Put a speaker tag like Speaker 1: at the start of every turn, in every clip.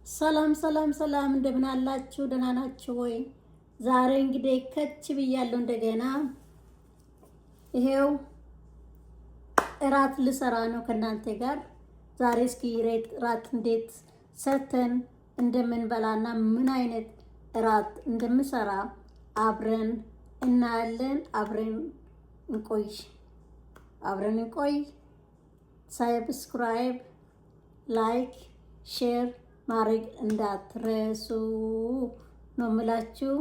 Speaker 1: ሰላም ሰላም ሰላም፣ እንደምን አላችሁ? ደህና ናችሁ ወይ? ዛሬ እንግዲህ ከች ብያለሁ እንደገና። ይሄው እራት ልሰራ ነው ከእናንተ ጋር ዛሬ። እስኪ እራት እንዴት ሰርተን እንደምንበላና ምን አይነት እራት እንደምሰራ አብረን እናያለን። አብረን እንቆይ። ሰብስክራይብ፣ ላይክ፣ ሼር ማድረግ እንዳትረሱ ነው የምላችሁ።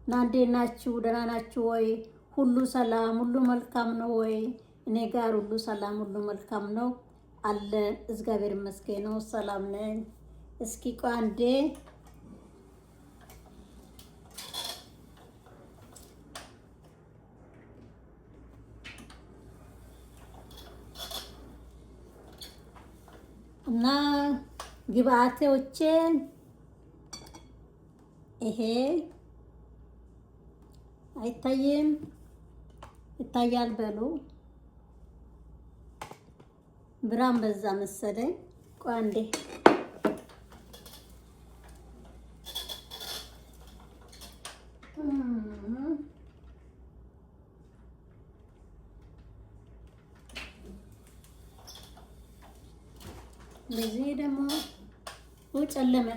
Speaker 1: እና እንዴት ናችሁ? ደህና ናችሁ ወይ? ሁሉ ሰላም፣ ሁሉ መልካም ነው ወይ? እኔ ጋር ሁሉ ሰላም፣ ሁሉ መልካም ነው አለ። እግዚአብሔር ይመስገን ነው፣ ሰላም ነኝ። እስኪ ቆይ አንዴ እና ግብአቶቼን ይሄ አይታይም? ይታያል በሉ። ብራም በዛ መሰለኝ። ቆይ አንዴ ለዚህ ደግሞ ጨለመ።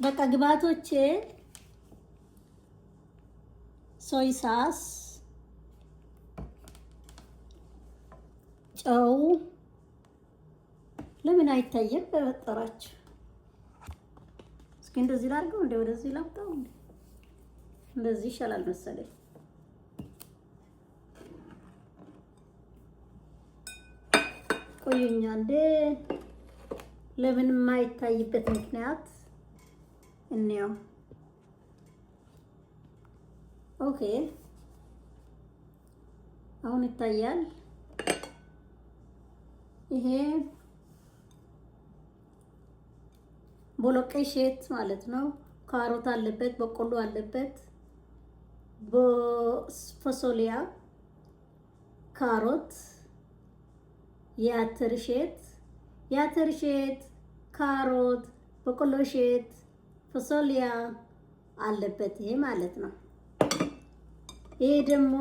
Speaker 1: በቃ ግብአቶቼ ሶይ ሳስ፣ ጨው። ለምን አይታየም? በፈጠራችሁ እስኪ እንደዚህ ላድርገው እንደ ወደዚህ ላምጣው እንደ እንደዚህ ይሻላል መሰለኝ። ቆዩኛ እንደ ለምን የማይታይበት ምክንያት እንየው። ኦኬ አሁን ይታያል። ይሄ ቦሎቄ ሼት ማለት ነው። ካሮት አለበት፣ በቆሎ አለበት፣ በፎሶሊያ፣ ካሮት፣ የአተር ሼት፣ ካሮት፣ በቆሎ ሼት፣ ፎሶሊያ አለበት። ይሄ ማለት ነው። ይሄ ደግሞ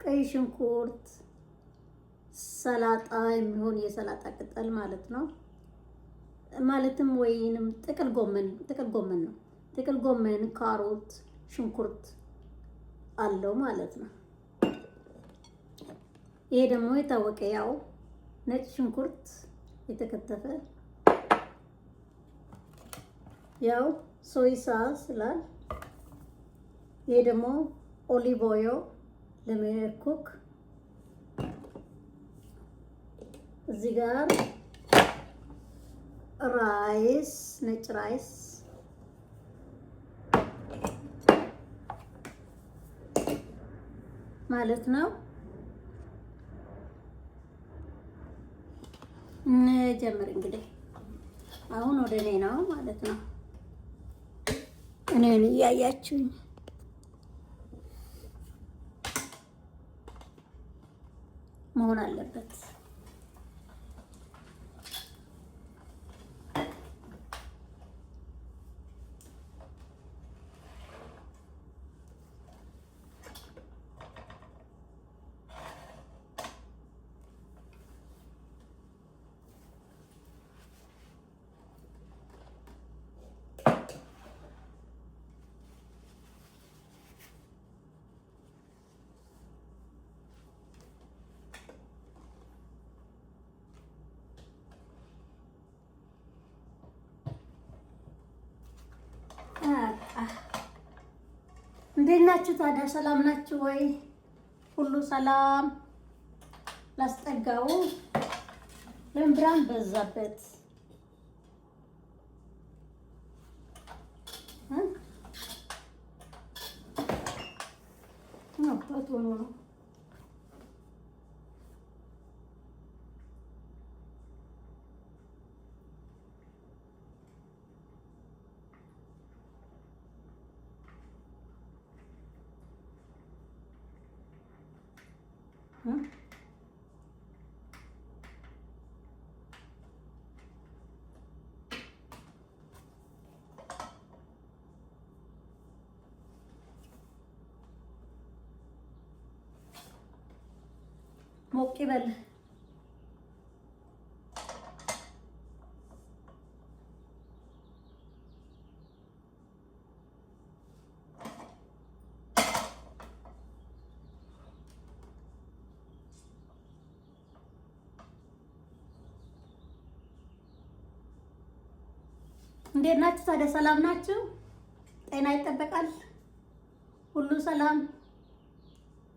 Speaker 1: ቀይ ሽንኩርት፣ ሰላጣ የሚሆን የሰላጣ ቅጠል ማለት ነው። ማለትም ወይንም ጥቅል ጎመን ነው። ጥቅል ጎመን፣ ካሮት፣ ሽንኩርት አለው ማለት ነው። ይሄ ደግሞ የታወቀ ያው ነጭ ሽንኩርት የተከተፈ፣ ያው ሶይ ሳስ ይላል። ይሄ ደግሞ ኦሊቭ ኦይል ለመኩክ። እዚህ ጋር ራይስ፣ ነጭ ራይስ ማለት ነው። እንጀምር እንግዲህ። አሁን ወደ እኔ ነው ማለት ነው። እኔን እያያችሁኝ መሆን አለበት። እንዴት ናችሁ ታዲያ? ሰላም ናችሁ ወይ? ሁሉ ሰላም። ላስጠጋው ለምን ብርሃን በዛበት? ነው ሞቅ ይበል። እንዴት ናችሁ ታዲያ? ሰላም ናችሁ? ጤና ይጠበቃል? ሁሉ ሰላም?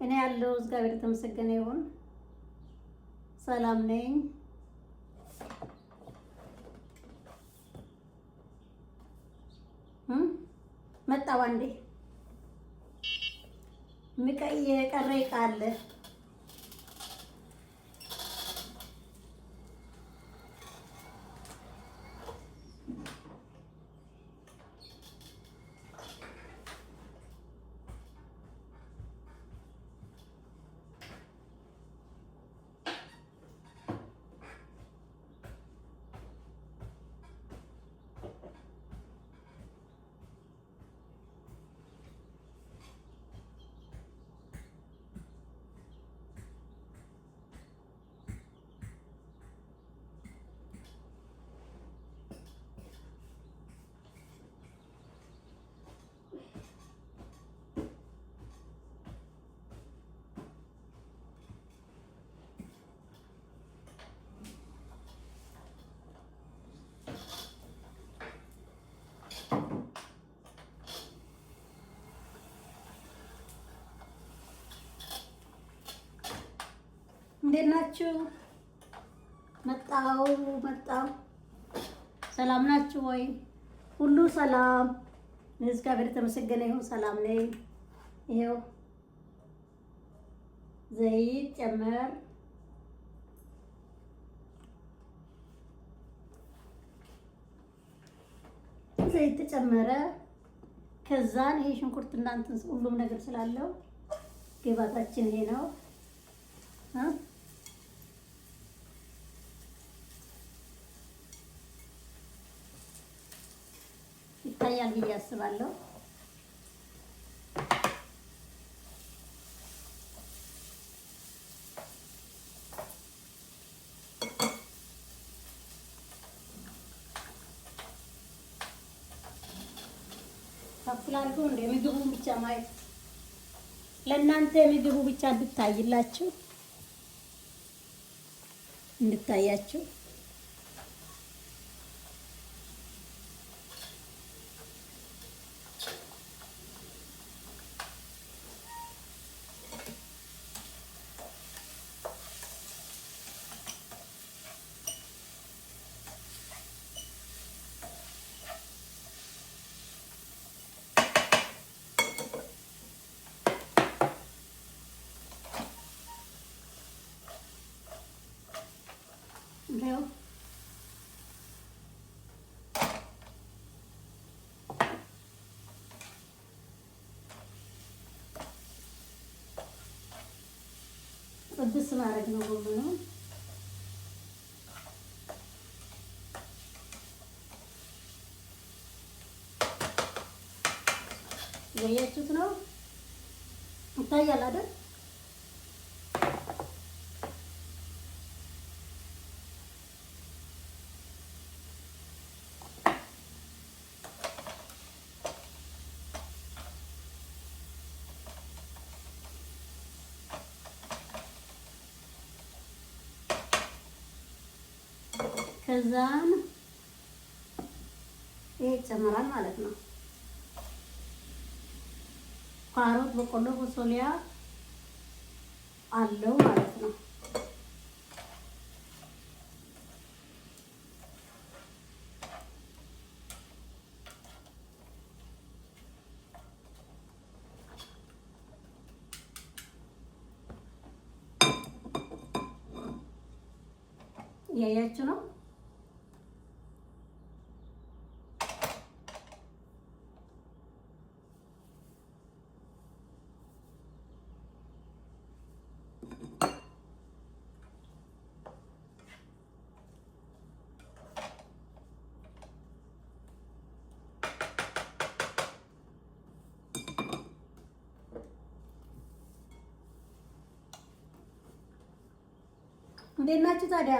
Speaker 1: እኔ ያለው እግዚአብሔር የተመሰገነ ይሁን ሰላም ነኝ። መጣው አንዴ የቀረ ዕቃ አለ። እንዴት ናችሁ? መጣው ሰላም ናችሁ ወይ? ሁሉ ሰላም? እግዚአብሔር የተመሰገነ ይሁን ሰላም ነኝ። ይሄው ዘይት ጨመር፣ ዘይት ተጨመረ። ከዛን ይሄ ሽንኩርት እናንተን ሁሉም ነገር ስላለው ግባታችን ይሄ ነው። ይታያል ብዬ አስባለሁ። ታፍላሉ እንደ ምግቡን ብቻ ማየት ለእናንተ ምግቡ ብቻ እንድታያችሁ ነው። ጥብስ ማድረግ ነው ጎመኑ። ያያችሁት ነው ይታያል አይደል? ከዛን ይሄ ይጨመራል ማለት ነው። ካሮት፣ በቆሎ፣ ፎሶሊያ አለው ማለት ነው። እያያችሁ ነው። እንዴት ናችሁ ታዲያ?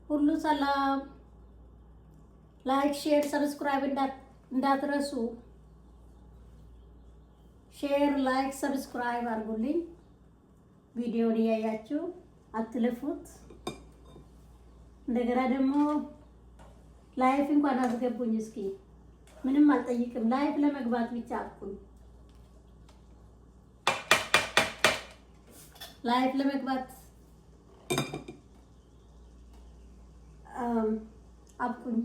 Speaker 1: ሁሉ ሰላም? ላይክ፣ ሼር፣ ሰብስክራይብ እንዳትረሱ። ሼር፣ ላይክ፣ ሰብስክራይብ አድርጉልኝ። ቪዲዮውን እያያችሁ አትልፉት። እንደገና ደግሞ ላይፍ እንኳን አስገቡኝ እስኪ። ምንም አልጠይቅም። ላይፍ ለመግባት ብቻ አብቁኝ። ላይፍ ለመግባት አብቁኝ።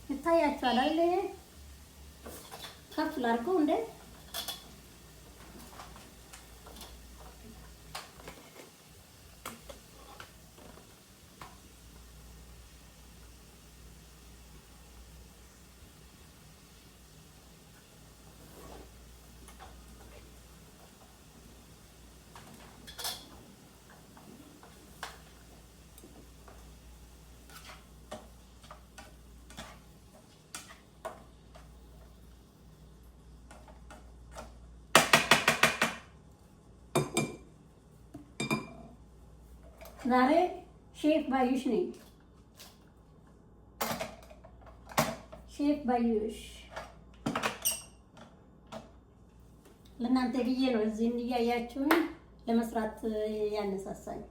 Speaker 1: ይታያችኋል አይደል? ከፍ ላድርገው እንዴ? ዛሬ ሼፍ ባዩሽ ነኝ። ሼፍ ባዩሽ ለእናንተ ብዬ ነው እዚህ እያያችሁኝ ለመስራት ያነሳሳኝ።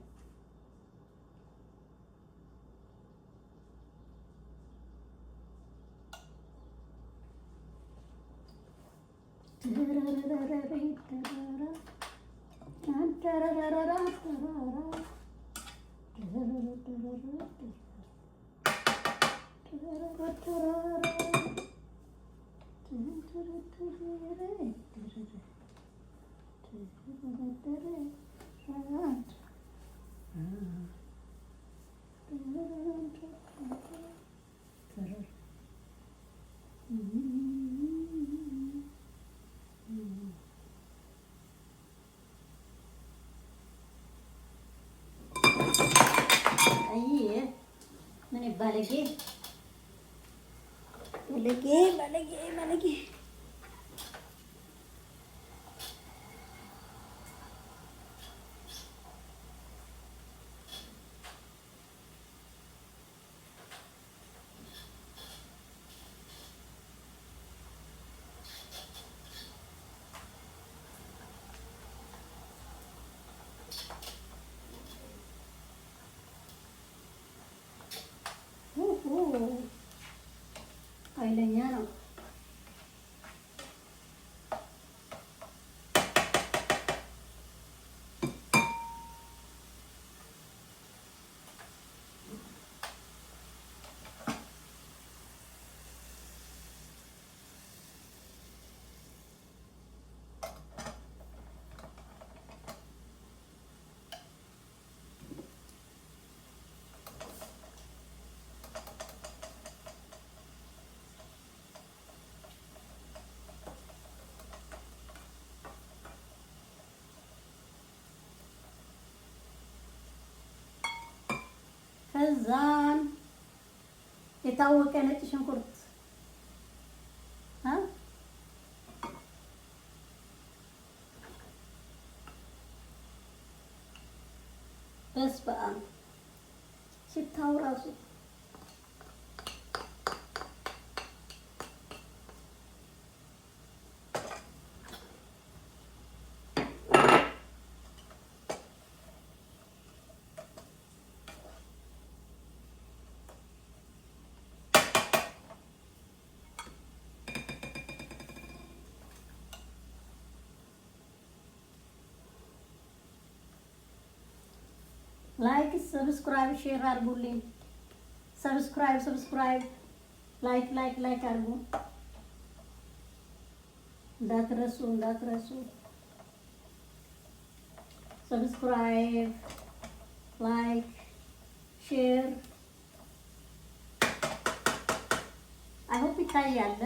Speaker 1: ባለጌ ባለጌ ባለጌ ባለጌ ኃይለኛ ነው። ከዛን የታወቀ ነጭ ሽንኩርት በስመ አብ ሽታው ራሱ ላይክ ሰብስክራይብ ሼር አድርጉልኝ። ሰብስክራይብ ላይክ አድርጉ። እንዳትረሱ ሰብስክራይብ ላይክ ሼር አይሆፕ ይታያል።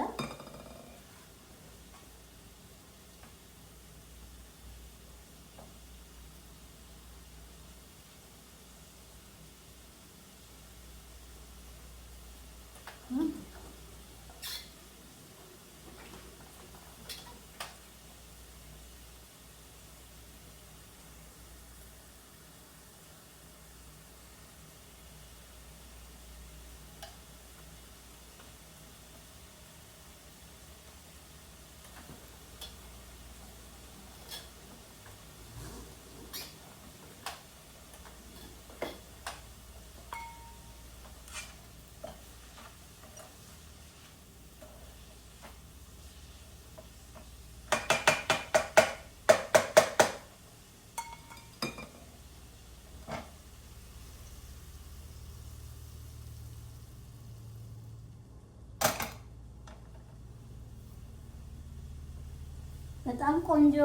Speaker 1: በጣም ቆንጆ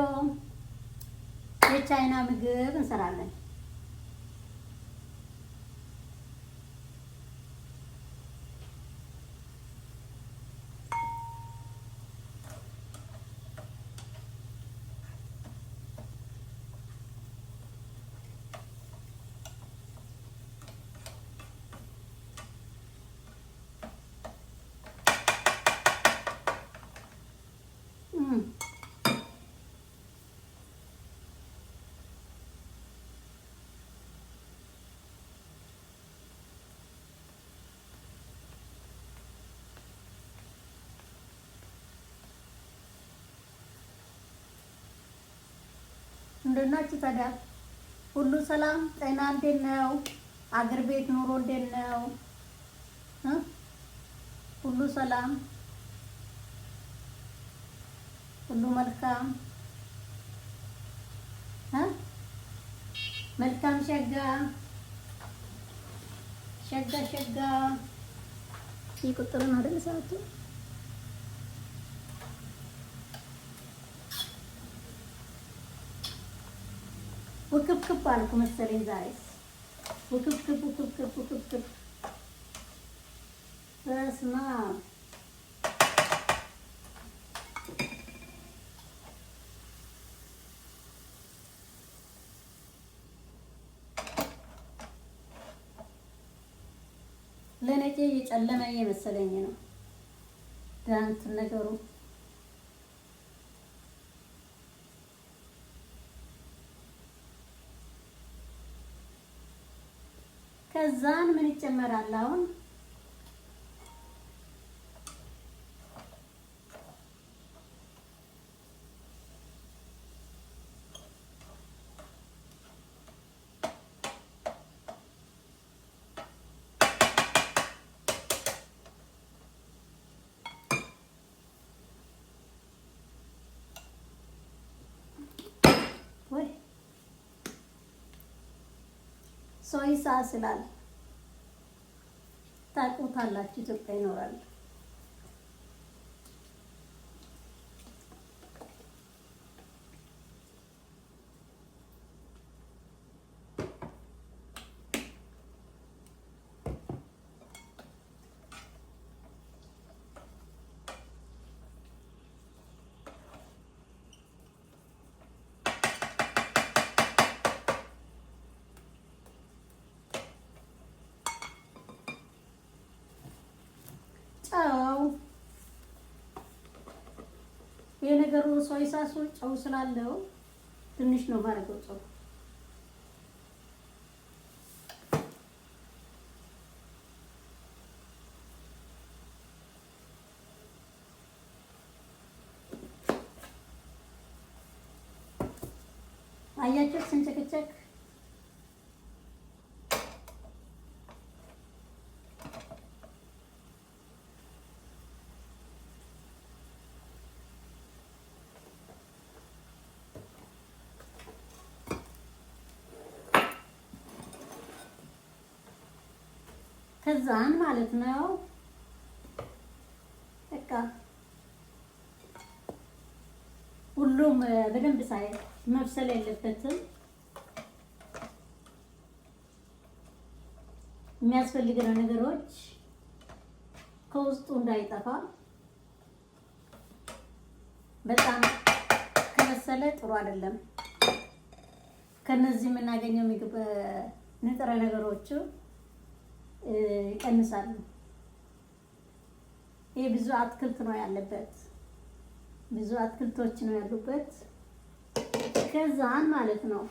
Speaker 1: የቻይና ምግብ እንሰራለን። እንደት ናችሁ ታዲያ? ሁሉ ሰላም ጤና እንዴት ነው? አገር ቤት ኑሮ እንዴት ነው? ሁሉ ሰላም፣ ሁሉ መልካም መልካም ሸጋ ሸጋ ሸጋ ይቁጥሩን አይደል ሰዓቱ? ውክብክብ አልኩ መሰለኝ ዛሬስ። ውክብክብ በስመ አብ። ለነገ እየጨለመ የመሰለኝ ነው ዳንት ነገሩ። ከዛን ምን ይጨመራል አሁን? ወይ ሶይ ሳስ ይላል። ታውቁታላችሁ፣ ኢትዮጵያ ይኖራል። ጨው የነገሩ ሶይ ሳሱ ጨው ስላለው ትንሽ ነው ማረገው ጨው። አያችሁ ስንጨቅጨቅ ከዛን ማለት ነው በቃ ሁሉም በደንብ ሳይ መብሰል የለበትም። የሚያስፈልገን ነገሮች ከውስጡ እንዳይጠፋ በጣም ከመሰለ ጥሩ አይደለም። ከነዚህ የምናገኘው ምግብ ንጥረ ነገሮቹ ይቀንሳሉ። ይሄ ብዙ አትክልት ነው ያለበት፣ ብዙ አትክልቶች ነው ያሉበት። ከዛን ማለት ነው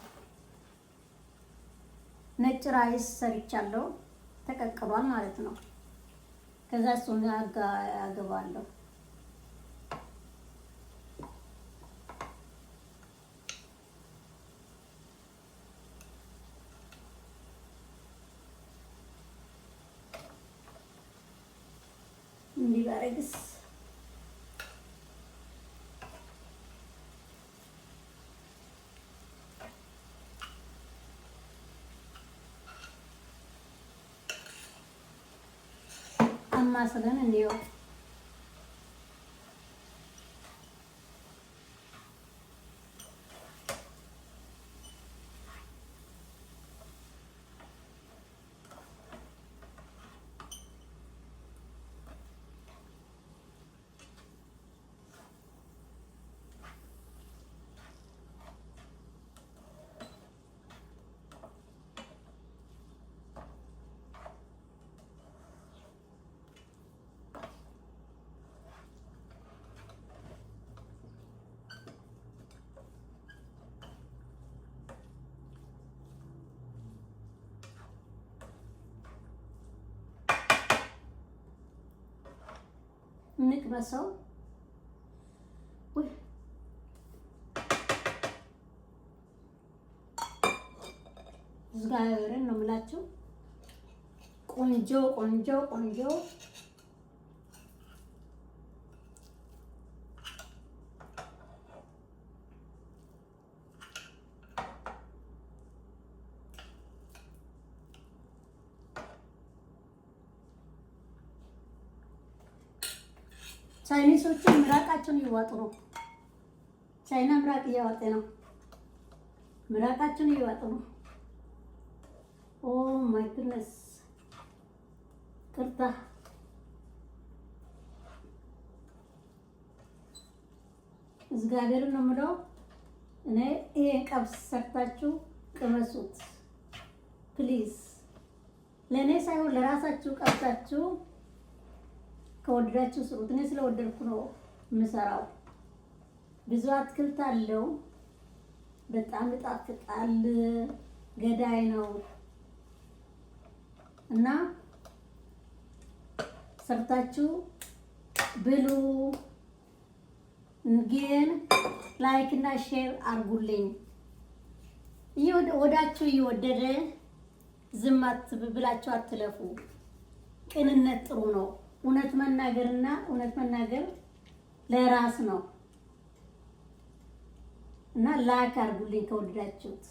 Speaker 1: ነጭ ራይስ ሰርቻለሁ፣ ተቀቅሏል ማለት ነው። ከዛ እሱን አገባለሁ። እንዲህ ባረግስ አማስለን እንዲው እንቅመሰው። እግዚአብሔርን ነው የምላችሁ። ቆንጆ ቆንጆ ቆንጆ ቻይኒሶችን ምራቃቸውን እየዋጡ ነው። ቻይና ምራቅ እያዋጠ ነው። ምራቃቸውን እየዋጡ ነው። ኦ ማይ ጉድነስ ቅርታ። እግዚአብሔርን ነው የምለው። እኔ ይሄ ቀብስ ሰርታችሁ ቅመሱት ፕሊዝ። ለእኔ ሳይሆን ለራሳችሁ ቀብሳችሁ ከወደዳችሁ ስሩት። እኔ ስለወደድኩ ነው የምሰራው። ብዙ አትክልት አለው፣ በጣም ይጣፍጣል፣ ገዳይ ነው እና ሰርታችሁ ብሉ። ግን ላይክ እና ሼር አርጉልኝ። ወዳችሁ እየወደደ ዝም ብላችሁ አትለፉ። ቅንነት ጥሩ ነው። እውነት መናገርና እውነት መናገር ለራስ ነው እና ላይክ አርጉልኝ ከወደዳችሁት።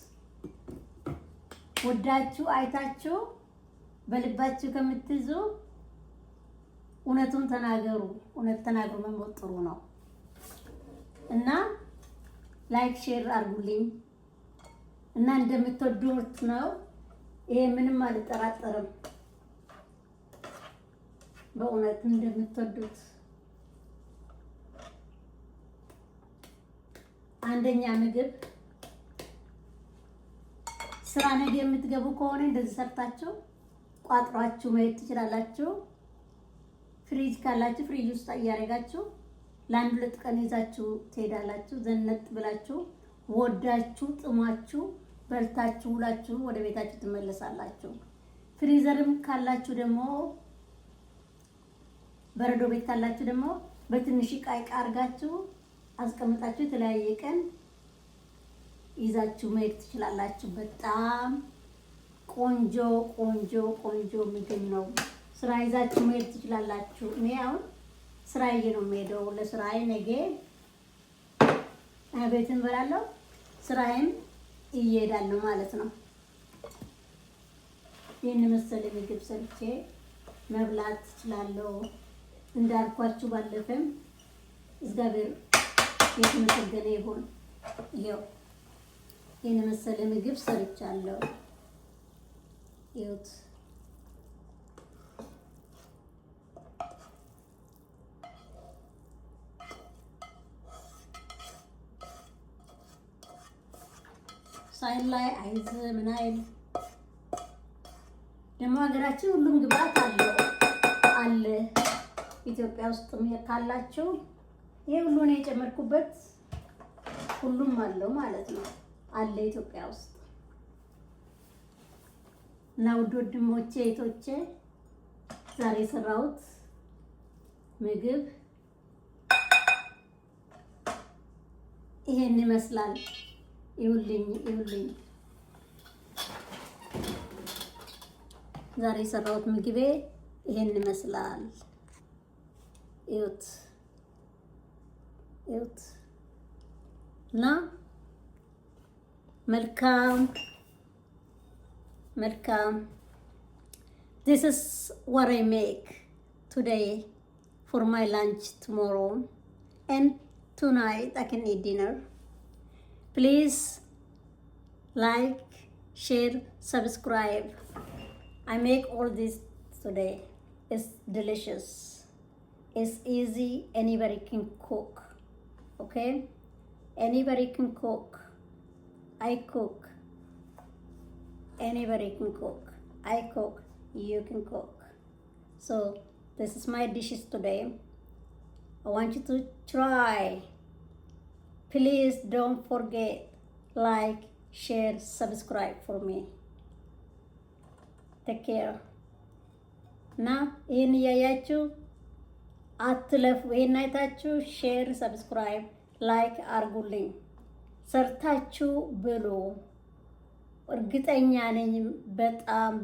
Speaker 1: ወዳችሁ አይታችሁ በልባችሁ ከምትይዙ እውነቱን ተናገሩ። እውነት ተናግሮ መሞት ጥሩ ነው እና ላይክ ሼር አርጉልኝ እና እንደምትወዱት ነው። ይሄ ምንም አልጠራጠርም። በእውነት እንደምትወዱት አንደኛ ምግብ ስራ ነገ የምትገቡ ከሆነ እንደዚህ ሰርታችሁ ቋጥሯችሁ መሄድ ትችላላችሁ። ፍሪጅ ካላችሁ ፍሪጅ ውስጥ እያደረጋችሁ ለአንድ ሁለት ቀን ይዛችሁ ትሄዳላችሁ። ዘነጥ ብላችሁ ወዳችሁ ጥሟችሁ በልታችሁ ውላችሁ ወደ ቤታችሁ ትመለሳላችሁ። ፍሪዘርም ካላችሁ ደግሞ በረዶ ቤት ካላችሁ ደግሞ በትንሽ ዕቃ አድርጋችሁ አስቀምጣችሁ የተለያየ ቀን ይዛችሁ መሄድ ትችላላችሁ። በጣም ቆንጆ ቆንጆ ቆንጆ ምግብ ነው። ስራ ይዛችሁ መሄድ ትችላላችሁ። እኔ አሁን ስራዬ ነው የምሄደው። ለስራዬ ነገ ቤት እንበላለሁ፣ ስራዬም እየሄዳለሁ ማለት ነው። ይህን መሰለ ምግብ ሰርቼ መብላት እችላለሁ። እንዳልኳችሁ ባለፈም እግዚአብሔር የተመሰገነ ይሁን። ይሄው ይህን መሰለ ምግብ ሰርቻለሁ። ይሁት ሳይል ላይ አይዝ ምን አይል ደግሞ ሀገራችን ሁሉም ግብአት አለ። ኢትዮጵያ ውስጥ ካላችሁ ይሄ ሁሉ ነው የጨመርኩበት። ሁሉም አለው ማለት ነው አለ ኢትዮጵያ ውስጥ እና ውድ ወንድሞቼ እህቶቼ ዛሬ የሰራሁት ምግብ ይሄን ይመስላል። ይሁልኝ ዛሬ የሰራሁት ምግቤ ይሄን ይመስላል። እዩት እና መልካም this is what I make today for my lunch tomorrow, and tonight I can eat dinner. Please like, share, subscribe. I make all this today. It's delicious. It's easy. Anybody can cook. Okay? Anybody can cook. I cook. Anybody can cook. I cook. You can cook. So this is my dishes today. I want you to try. Please don't forget, like, share, subscribe for me. Take care. Now, ይህን እያያችሁ አትለፉ። ይህን አይታችሁ ሼር፣ ሰብስክራይብ፣ ላይክ አርጉልኝ። ሰርታችሁ ብሉ። እርግጠኛ ነኝ በጣም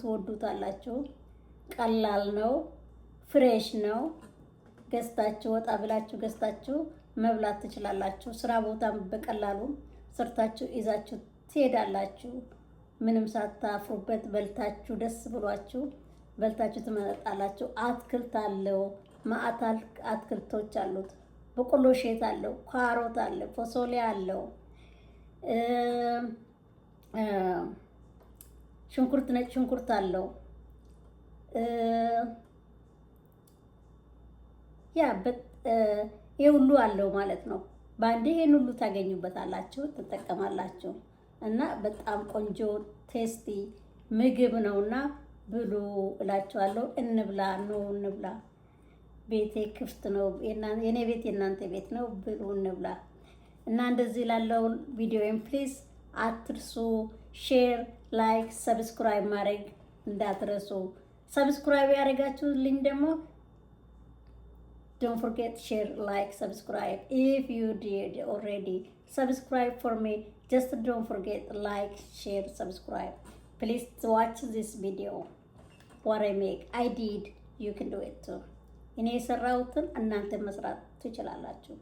Speaker 1: ትወዱታላችሁ። ቀላል ነው፣ ፍሬሽ ነው። ገዝታችሁ ወጣ ብላችሁ ገዝታችሁ መብላት ትችላላችሁ። ስራ ቦታም በቀላሉ ሰርታችሁ ይዛችሁ ትሄዳላችሁ። ምንም ሳታፍሩበት በልታችሁ ደስ ብሏችሁ በልታችሁ ትመጣላችሁ። አትክልት አለው፣ ማአት አትክልቶች አሉት። በቆሎ ሼት አለው፣ ካሮት አለው፣ ፎሶሊያ አለው፣ ሽንኩርት፣ ነጭ ሽንኩርት አለው። ይሄ ሁሉ አለው ማለት ነው። ባንዴ ይሄን ሁሉ ታገኙበታላችሁ፣ ትጠቀማላችሁ። እና በጣም ቆንጆ ቴስቲ ምግብ ነውና ብሉ እላችኋለሁ። እንብላ። ቤቴ ክፍት ነው። የኔ ቤት የእናንተ ቤት ነው። ብሉ እንብላ። እና እንደዚህ ላለው ቪዲዮን ፕሊዝ አትርሱ። ሼር፣ ላይክ፣ ሰብስክራይብ ማድረግ እንዳትረሱ። ሰብስክራይብ ያደረጋችሁልኝ ደግሞ don't forget, share, like, subscribe. If you did already subscribe for me, just don't forget, like, share, subscribe. Please watch this video. What I make, I did, you can do it too. እኔ የሰራሁትን እናንተ መስራት ትችላላችሁ።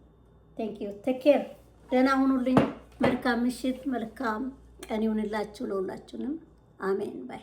Speaker 1: Thank you. Take care. ደህና ሁኑልኝ። መልካም ምሽት፣ መልካም ቀን ይሁንላችሁ ለሁላችሁንም። አሜን ባይ